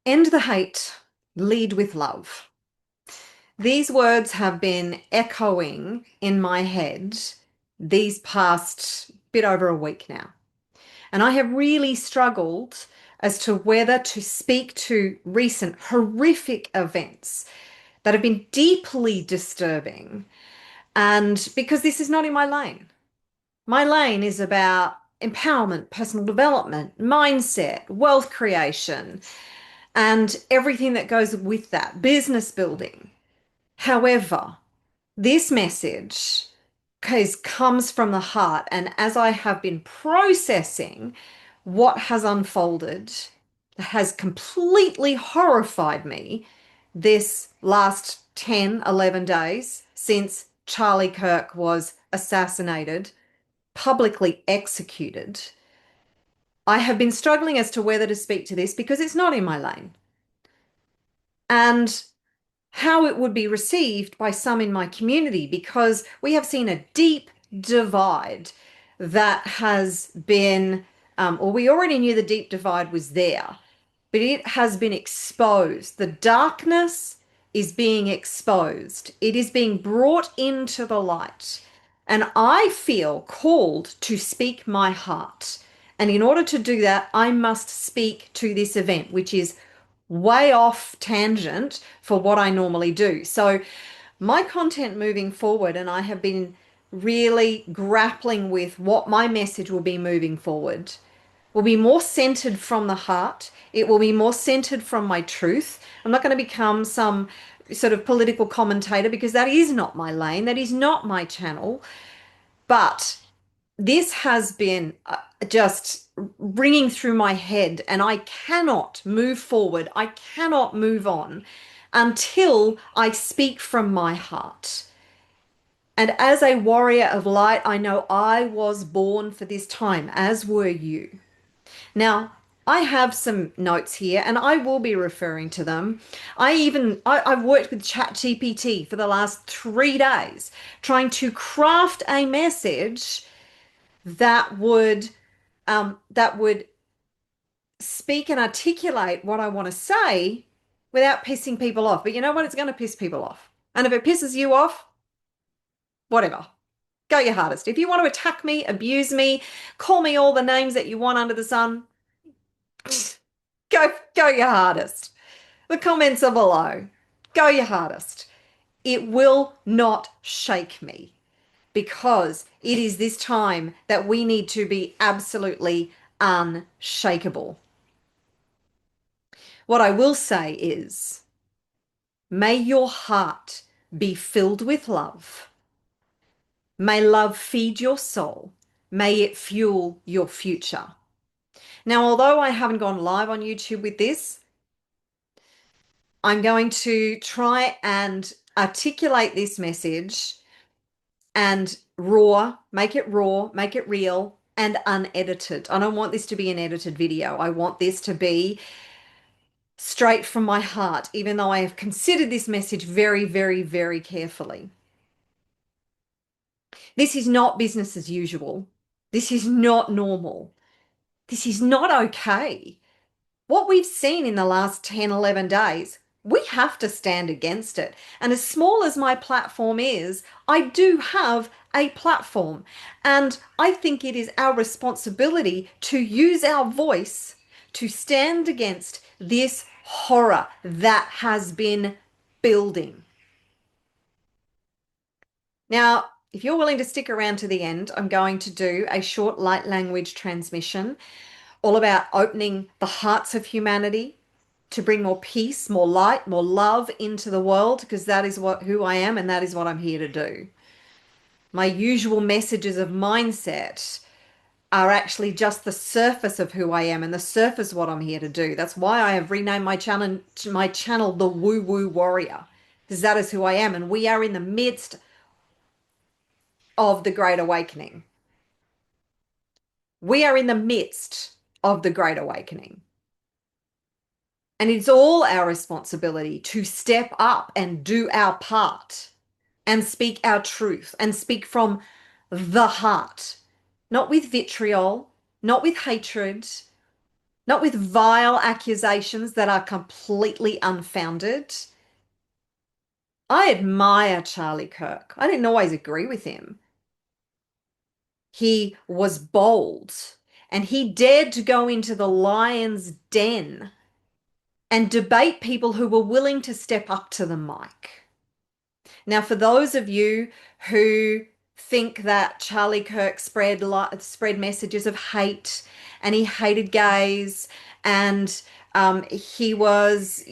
End the hate, lead with love. These words have been echoing in my head these past bit over a week now. And I have really struggled as to whether to speak to recent horrific events that have been deeply disturbing. And because this is not in my lane. My lane is about empowerment, personal development, mindset, wealth creation, and everything that goes with that, business building. However, this message comes from the heart. And as I have been processing what has unfolded, has completely horrified me this last 10, 11 days since Charlie Kirk was assassinated, publicly executed. I have been struggling as to whether to speak to this because it's not in my lane. And how it would be received by some in my community because we have seen a deep divide that has been, or we already knew the deep divide was there, but it has been exposed. The darkness is being exposed, it is being brought into the light. And I feel called to speak my heart. And in order to do that, I must speak to this event, which is way off tangent for what I normally do. So, my content moving forward, and I have been really grappling with what my message will be moving forward, will be more centered from the heart. It will be more centered from my truth. I'm not going to become some sort of political commentator because that is not my lane, that is not my channel. But this has been just ringing through my head, and I cannot move forward. I cannot move on until I speak from my heart. And as a warrior of light, I know I was born for this time, as were you. Now, I have some notes here and I will be referring to them. I've worked with ChatGPT for the last 3 days trying to craft a message that would speak and articulate what I want to say without pissing people off. But you know what? It's going to piss people off. And if it pisses you off, whatever. Go your hardest. If you want to attack me, abuse me, call me all the names that you want under the sun, go your hardest. The comments are below. Go your hardest. It will not shake me because it is this time that we need to be absolutely unshakable. What I will say is, may your heart be filled with love. May love feed your soul. May it fuel your future. Now, although I haven't gone live on YouTube with this, I'm going to try and articulate this message and make it raw, make it real and unedited. I don't want this to be an edited video. I want this to be straight from my heart, even though I have considered this message very, very, very carefully. This is not business as usual. This is not normal. This is not okay. What we've seen in the last 10, 11 days, we have to stand against it. And as small as my platform is, I do have a platform. And I think it is our responsibility to use our voice to stand against this horror that has been building. Now, if you're willing to stick around to the end, I'm going to do a short light language transmission all about opening the hearts of humanity to bring more peace, more light, more love into the world, because that is who I am and that is what I'm here to do. My usual messages of mindset are actually just the surface of who I am and the surface of what I'm here to do. That's why I have renamed my channel The Woo Woo Warrior, because that is who I am. And we are in the midst of the Great Awakening. We are in the midst of the Great Awakening. And it's all our responsibility to step up and do our part and speak our truth and speak from the heart, not with vitriol, not with hatred, not with vile accusations that are completely unfounded. I admire Charlie Kirk. I didn't always agree with him. He was bold and he dared to go into the lion's den and debate people who were willing to step up to the mic. Now, for those of you who think that Charlie Kirk spread messages of hate and he hated gays and he was,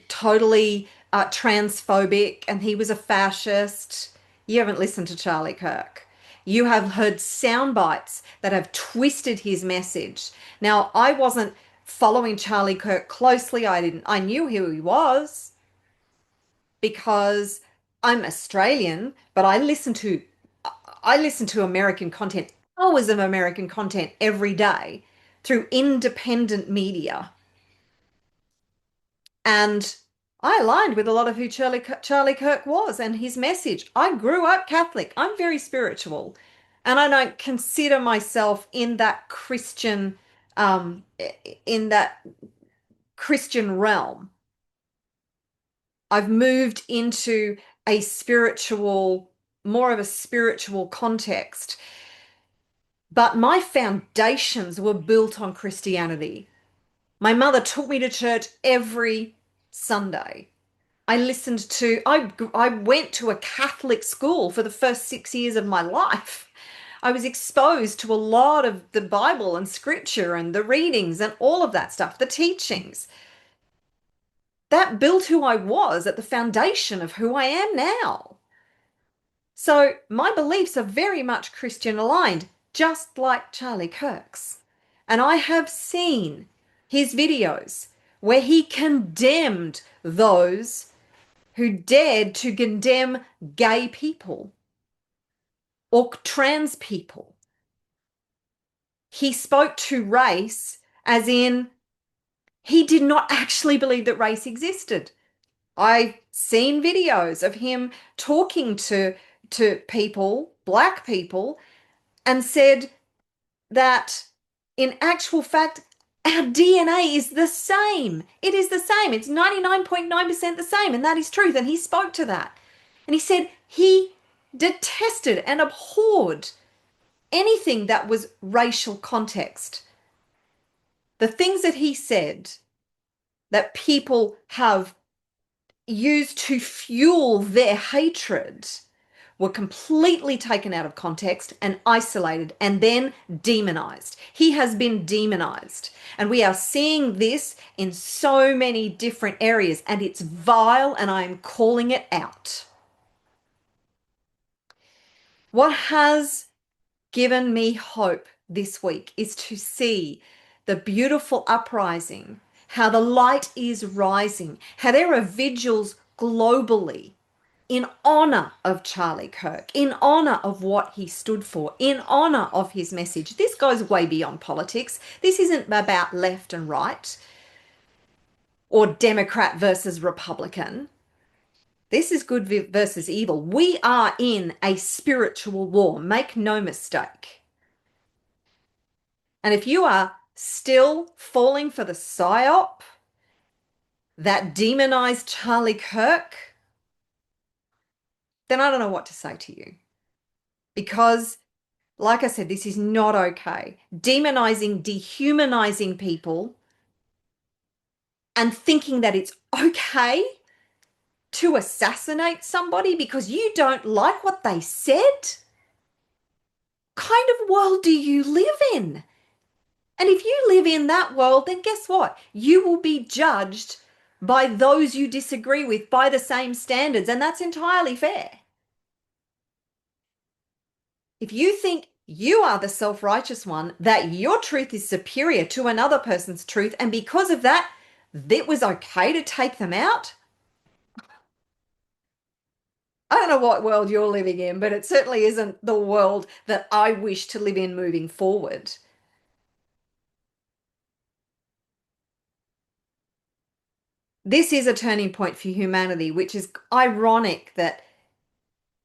totally transphobic and he was a fascist, you haven't listened to Charlie Kirk. You have heard sound bites that have twisted his message. Now, I wasn't following Charlie Kirk closely. I knew who he was because I'm Australian, but I listen to American content, hours of American content every day through independent media. And I aligned with a lot of who Charlie Kirk was and his message. I grew up Catholic. I'm very spiritual. And I don't consider myself um, in that Christian realm. I've moved into a more of a spiritual context. But my foundations were built on Christianity. My mother took me to church every Sunday. I went to a Catholic school for the first 6 years of my life. I was exposed to a lot of the Bible and scripture and the readings and all of that stuff, the teachings. That built who I was at the foundation of who I am now. So my beliefs are very much Christian aligned, just like Charlie Kirk's. And I have seen his videos where he condemned those who dared to condemn gay people or trans people. He spoke to race as in he did not actually believe that race existed. I've seen videos of him talking to people, black people, and said that in actual fact, our DNA is the same. It is the same. It's 99.9% the same, and that is truth. And he spoke to that. And he said he detested and abhorred anything that was racial context. The things that he said that people have used to fuel their hatred were completely taken out of context and isolated and then demonized. He has been demonized. And we are seeing this in so many different areas, and it's vile, and I am calling it out. What has given me hope this week is to see the beautiful uprising, how the light is rising, how there are vigils globally in honor of Charlie Kirk, in honor of what he stood for, in honor of his message. This goes way beyond politics. This isn't about left and right or Democrat versus Republican. This is good versus evil. We are in a spiritual war. Make no mistake. And if you are still falling for the psyop that demonized Charlie Kirk, then I don't know what to say to you. Because, like I said, this is not okay. Demonizing, dehumanizing people and thinking that it's okay to assassinate somebody because you don't like what they said? Kind of world do you live in? And if you live in that world, then guess what? You will be judged by those you disagree with by the same standards, and that's entirely fair. If you think you are the self-righteous one, that your truth is superior to another person's truth, and because of that, it was okay to take them out, I don't know what world you're living in, but it certainly isn't the world that I wish to live in moving forward. This is a turning point for humanity, which is ironic that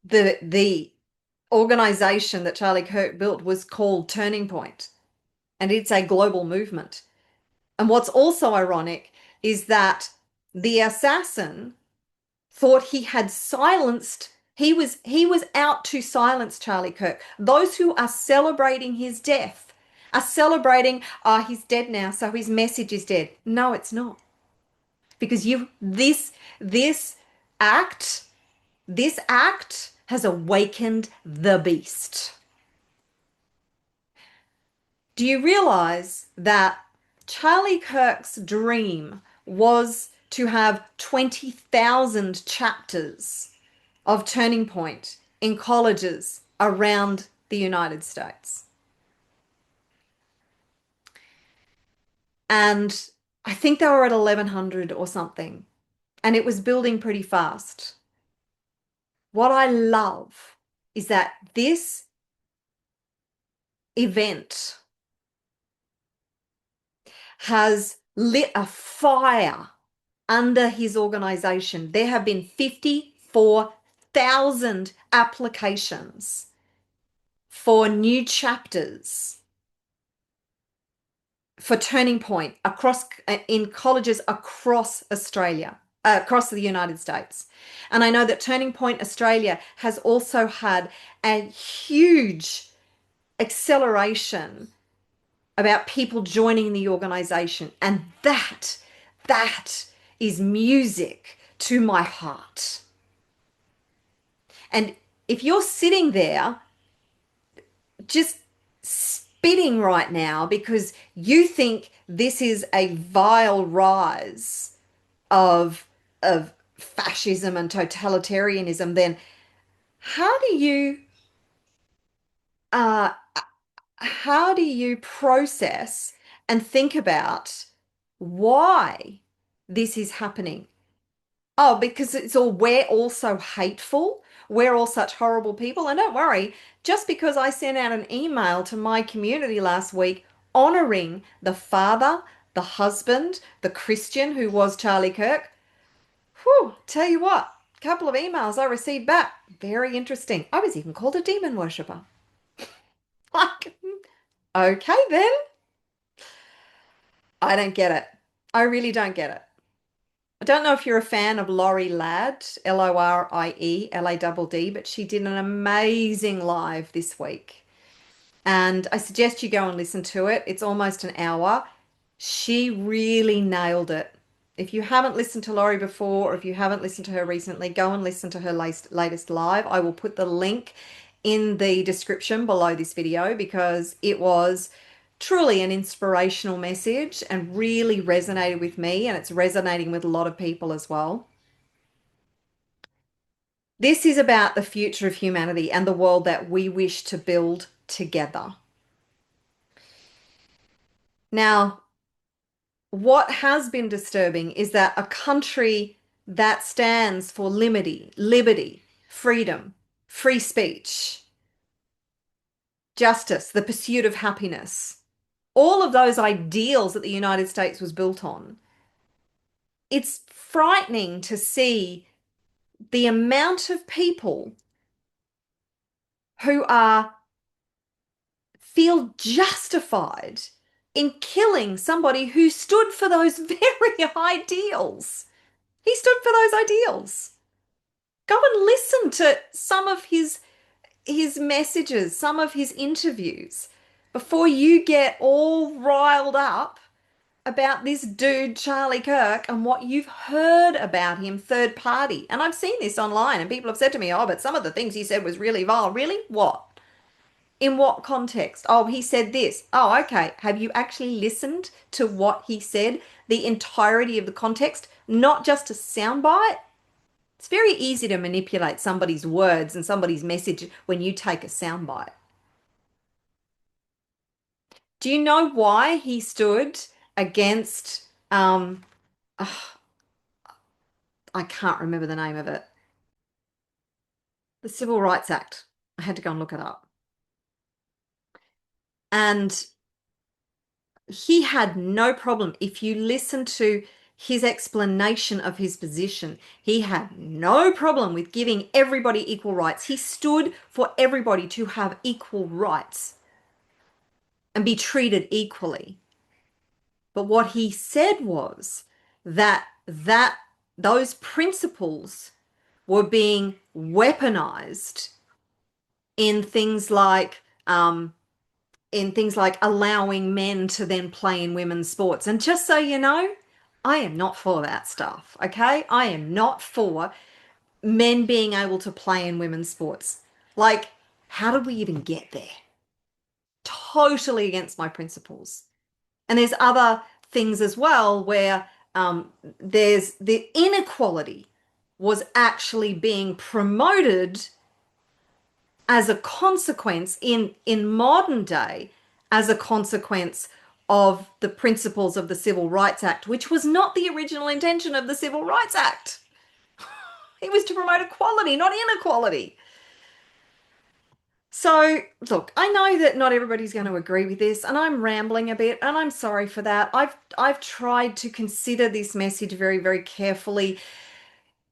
the organization that Charlie Kirk built was called Turning Point, and it's a global movement. And what's also ironic is that the assassin thought he had silenced he was out to silence Charlie Kirk. Those who are celebrating his death are celebrating, he's dead now, so his message is dead. No, it's not. Because you this act this act has awakened the beast. Do you realize that Charlie Kirk's dream was to have 20,000 chapters of Turning Point in colleges around the United States? And I think they were at 1,100 or something, and it was building pretty fast. What I love is that this event has lit a fire under his organization. There have been 54,000 applications for new chapters for Turning Point across in colleges across Australia, across the United States. And I know that Turning Point Australia has also had a huge acceleration about people joining the organization. And that is music to my heart. And if you're sitting there just spitting right now because you think this is a vile rise of fascism and totalitarianism, then how do you uh how do you process and think about why this is happening? Oh, because we're all so hateful. We're all such horrible people. And don't worry, just because I sent out an email to my community last week honoring the father, the husband, the Christian who was Charlie Kirk, whew, tell you what, a couple of emails I received back. Very interesting. I was even called a demon worshipper. Like, okay then. I don't get it. I really don't get it. I don't know if you're a fan of Laurie Ladd, Lorie Ladd, but she did an amazing live this week. And I suggest you go and listen to it. It's almost an hour. She really nailed it. If you haven't listened to Laurie before, or if you haven't listened to her recently, go and listen to her latest live. I will put the link in the description below this video because it was truly an inspirational message and really resonated with me, and it's resonating with a lot of people as well. This is about the future of humanity and the world that we wish to build together. Now, what has been disturbing is that a country that stands for liberty, freedom, free speech, justice, the pursuit of happiness, all of those ideals that the United States was built on, it's frightening to see the amount of people who feel justified in killing somebody who stood for those very ideals. He stood for those ideals. Go and listen to some of his messages, some of his interviews before you get all riled up about this dude, Charlie Kirk, and what you've heard about him third party. And I've seen this online and people have said to me, oh, but some of the things he said was really vile. Really? What? In what context? Oh, he said this. Oh, okay. Have you actually listened to what he said? The entirety of the context, not just a soundbite? It's very easy to manipulate somebody's words and somebody's message when you take a soundbite. Do you know why he stood against oh, I can't remember the name of it. The Civil Rights Act. I had to go and look it up. And he had no problem. If you listen to his explanation of his position, he had no problem with giving everybody equal rights. He stood for everybody to have equal rights and be treated equally. But what he said was that those principles were being weaponized in things like allowing men to then play in women's sports. And just so you know, I am not for that stuff, okay? I am not for men being able to play in women's sports. Like, how did we even get there? Totally against my principles. And there's other things as well where there's the inequality was actually being promoted as a consequence in modern day as a consequence of the principles of the Civil Rights Act, which was not the original intention of the Civil Rights Act. It was to promote equality, not inequality. So, look, I know that not everybody's going to agree with this, and I'm rambling a bit, and I'm sorry for that. I've tried to consider this message very, very carefully,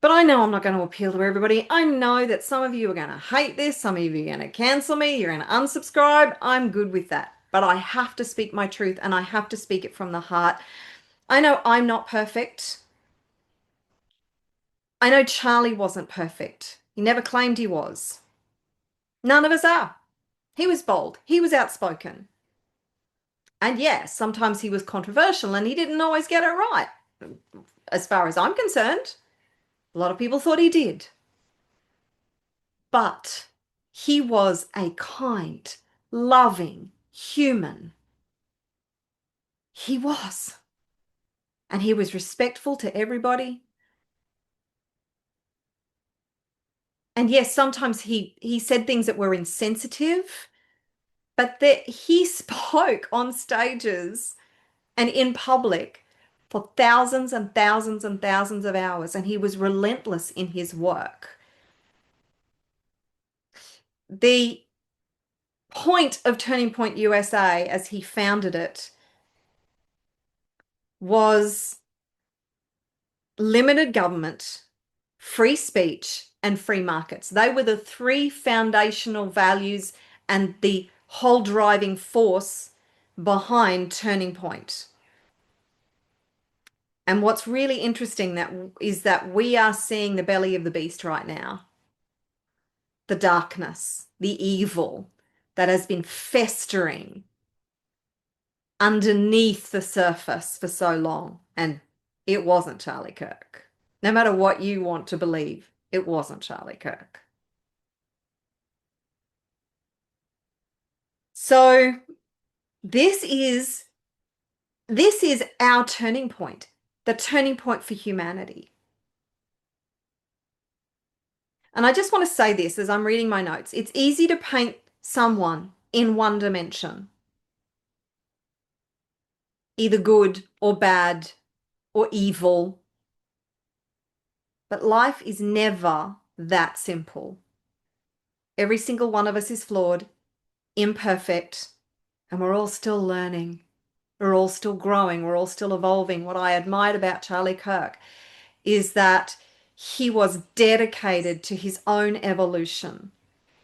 but I know I'm not going to appeal to everybody. I know that some of you are going to hate this, some of you are going to cancel me, you're going to unsubscribe. I'm good with that. But I have to speak my truth, and I have to speak it from the heart. I know I'm not perfect. I know Charlie wasn't perfect. He never claimed he was. None of us are. He was bold. He was outspoken. And yes, sometimes he was controversial and he didn't always get it right. As far as I'm concerned, a lot of people thought he did. But he was a kind, loving human. He was. And he was respectful to everybody. And yes, sometimes he said things that were insensitive, but that he spoke on stages and in public for thousands and thousands and thousands of hours, and he was relentless in his work. The point of Turning Point USA, as he founded it, was limited government, free speech, and free markets. They were the three foundational values and the whole driving force behind Turning Point. And what's really interesting is that we are seeing the belly of the beast right now. The darkness, the evil that has been festering underneath the surface for so long. And it wasn't Charlie Kirk. No matter what you want to believe, it wasn't Charlie Kirk. So this is our turning point, the turning point for humanity. And I just want to say this as I'm reading my notes. It's easy to paint someone in one dimension, either good or bad or evil. But life is never that simple. Every single one of us is flawed, imperfect, and we're all still learning. We're all still growing. We're all still evolving. What I admired about Charlie Kirk is that he was dedicated to his own evolution.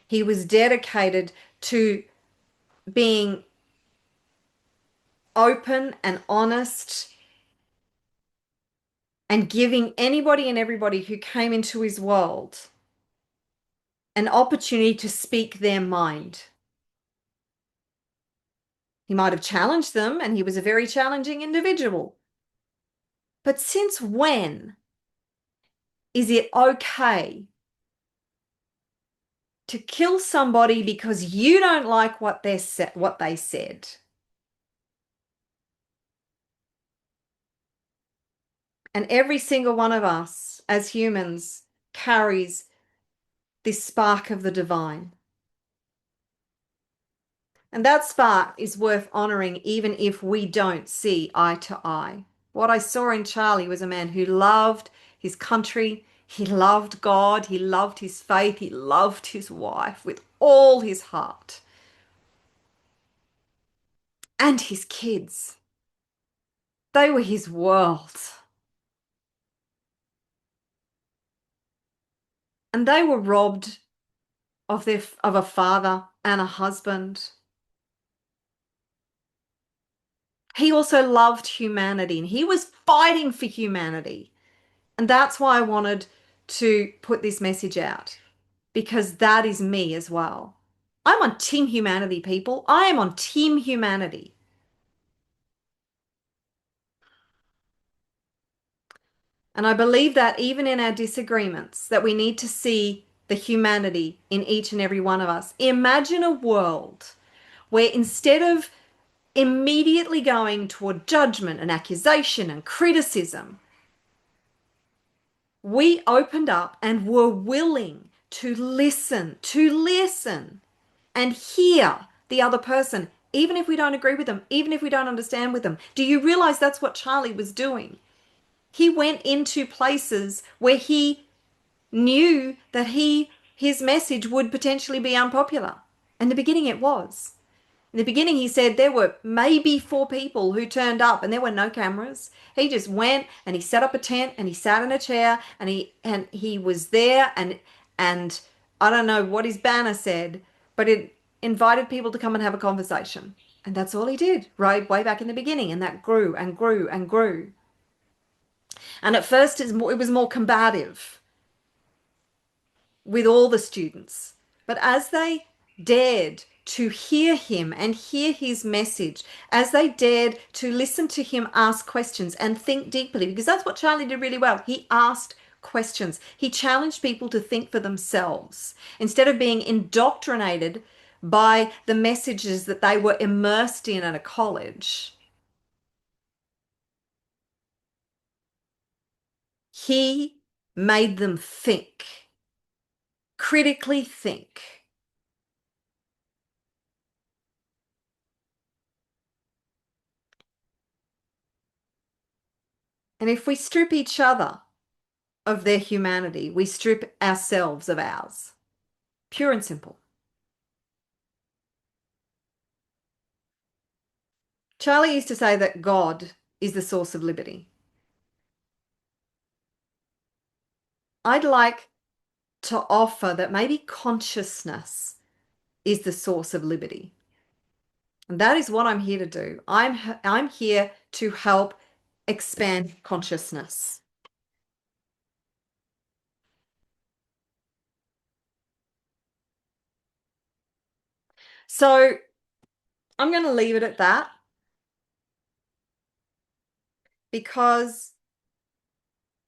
He was dedicated to being open and honest and giving anybody and everybody who came into his world an opportunity to speak their mind. He might have challenged them, and he was a very challenging individual. But since when is it okay to kill somebody because you don't like what they said? And every single one of us as humans carries this spark of the divine. And that spark is worth honoring even if we don't see eye to eye. What I saw in Charlie was a man who loved his country, he loved God, he loved his faith, he loved his wife with all his heart. And his kids. They were his world. And they were robbed of a father and a husband. He also loved humanity and he was fighting for humanity. And that's why I wanted to put this message out because that is me as well. I'm on Team Humanity, people. I am on Team Humanity. And I believe that even in our disagreements, that we need to see the humanity in each and every one of us. Imagine a world where instead of immediately going toward judgment and accusation and criticism, we opened up and were willing to listen and hear the other person, even if we don't agree with them, even if we don't understand with them. Do you realize that's what Charlie was doing? He went into places where he knew that his message would potentially be unpopular. In the beginning it was. In the beginning, he said there were maybe 4 people who turned up and there were no cameras. He just went and he set up a tent and he sat in a chair and he was there and I don't know what his banner said, but it invited people to come and have a conversation. And that's all he did, right? Way back in the beginning. And that grew and grew and grew. And at first, it was more combative with all the students. But as they dared to hear him and hear his message, as they dared to listen to him ask questions and think deeply, because that's what Charlie did really well. He asked questions. He challenged people to think for themselves instead of being indoctrinated by the messages that they were immersed in at a college. He made them think, critically think. And if we strip each other of their humanity, we strip ourselves of ours. Pure and simple. Charlie used to say that God is the source of liberty. I'd like to offer that maybe consciousness is the source of liberty. And that is what I'm here to do. I'm here to help expand consciousness. So I'm going to leave it at that because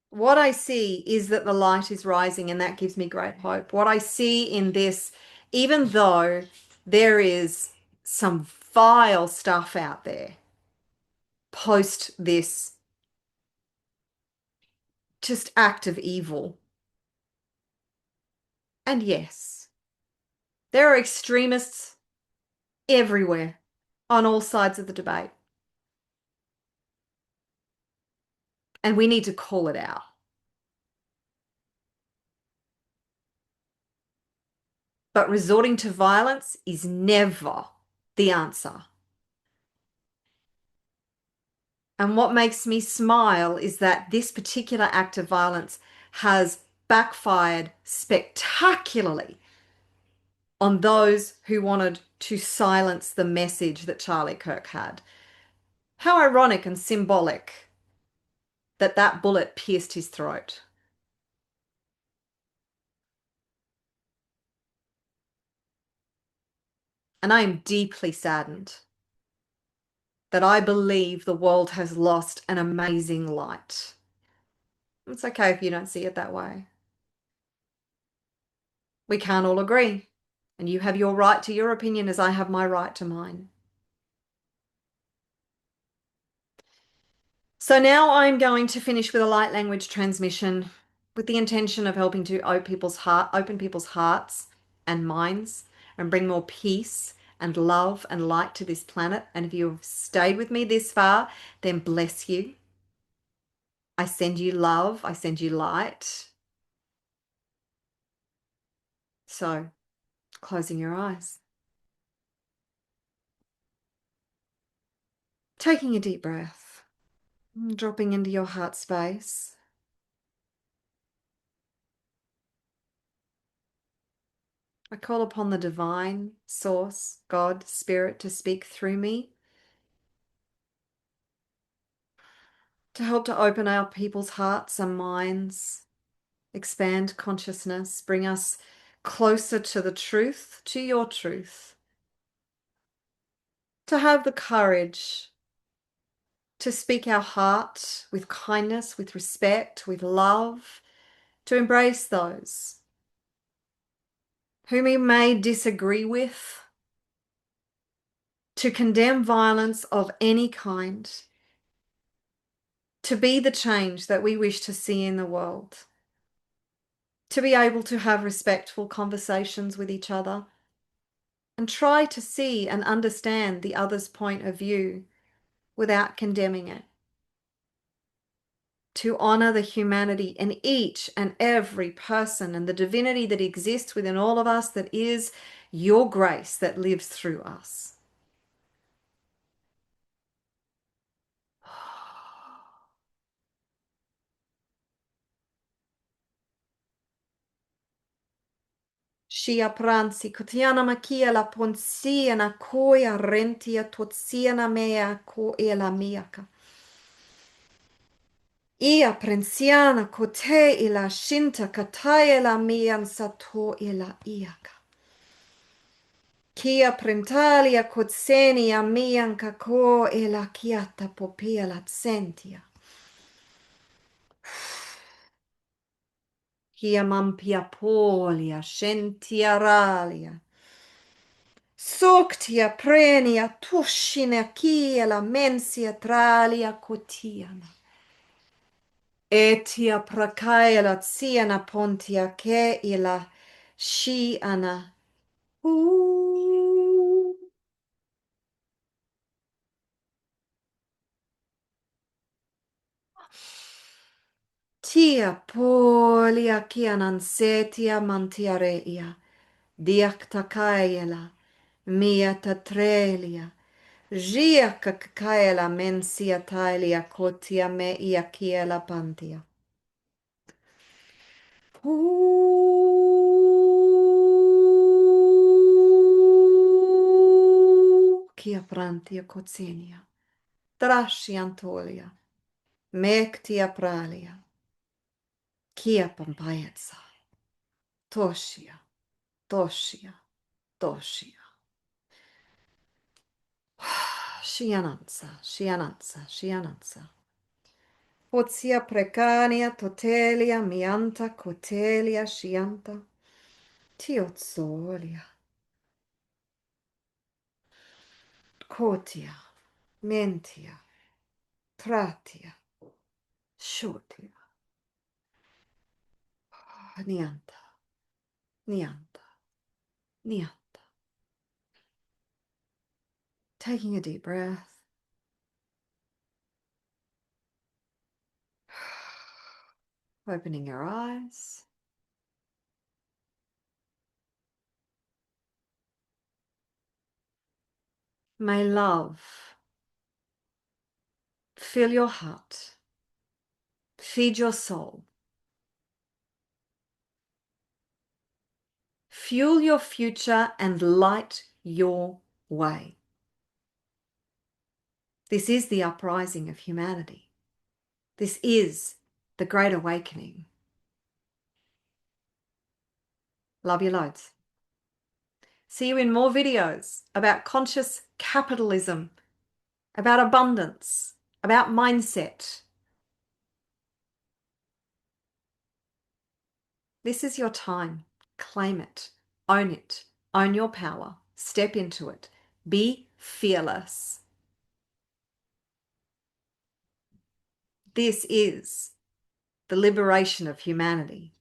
what I see is that the light is rising, and that gives me great hope. What I see in this, even though there is some vile stuff out there post this just act of evil, and yes, there are extremists everywhere on all sides of the debate, and we need to call it out. But resorting to violence is never the answer. And what makes me smile is that this particular act of violence has backfired spectacularly on those who wanted to silence the message that Charlie Kirk had. How ironic and symbolic that that bullet pierced his throat. And I am deeply saddened that I believe the world has lost an amazing light. It's okay if you don't see it that way. We can't all agree. And you have your right to your opinion as I have my right to mine. So now I'm going to finish with a light language transmission with the intention of helping to open people's hearts and minds and bring more peace and love and light to this planet. And if you've stayed with me this far, then bless you. I send you love. I send you light. So, closing your eyes, taking a deep breath, dropping into your heart space. I call upon the divine source, God, Spirit, to speak through me to help to open our people's hearts and minds, expand consciousness, bring us closer to the truth, to your truth, to have the courage to speak our heart with kindness, with respect, with love, to embrace those whom we may disagree with, to condemn violence of any kind, to be the change that we wish to see in the world, to be able to have respectful conversations with each other and try to see and understand the other's point of view without condemning it, to honor the humanity in each and every person and the divinity that exists within all of us, that is your grace that lives through us. Shia pranzi kotiana makia la ponsia na koia rentia totsiana mea ko e la miaka. Ia prensiana kote ila shinta kataya la mian sato ila iaka. Kia prentalia kotsenia mian kako ila kiata popia la tsentia. Kia mampia polia sentiaralia. Soctia prenia tushina kia la mensia tralia cotiana. Etia pracaia la ziana pontia che ila shiana. Tia polia kianan setia mantiareia. Diacta caela, mia tatrelia. Gia cacaela mensia talia cotia me ia kiela pantia. Kia prantia cotsinia. Trasciantolia. Mectia pralia. Kia pampaetsa. Toshia, toshia, toshia. Shiananza, shiananza, shiananza. Potia precania, totelia, mianta, cotelia, shianta. Tiozolia. Cotia, mentia, tratia, shotia. Nianta, nianta, nianta. Taking a deep breath. Opening your eyes. May love fill your heart, feed your soul, fuel your future and light your way. This is the uprising of humanity. This is the Great Awakening. Love you loads. See you in more videos about conscious capitalism, about abundance, about mindset. This is your time. Claim it. Own your power. Step into it. Be fearless. This is the liberation of humanity.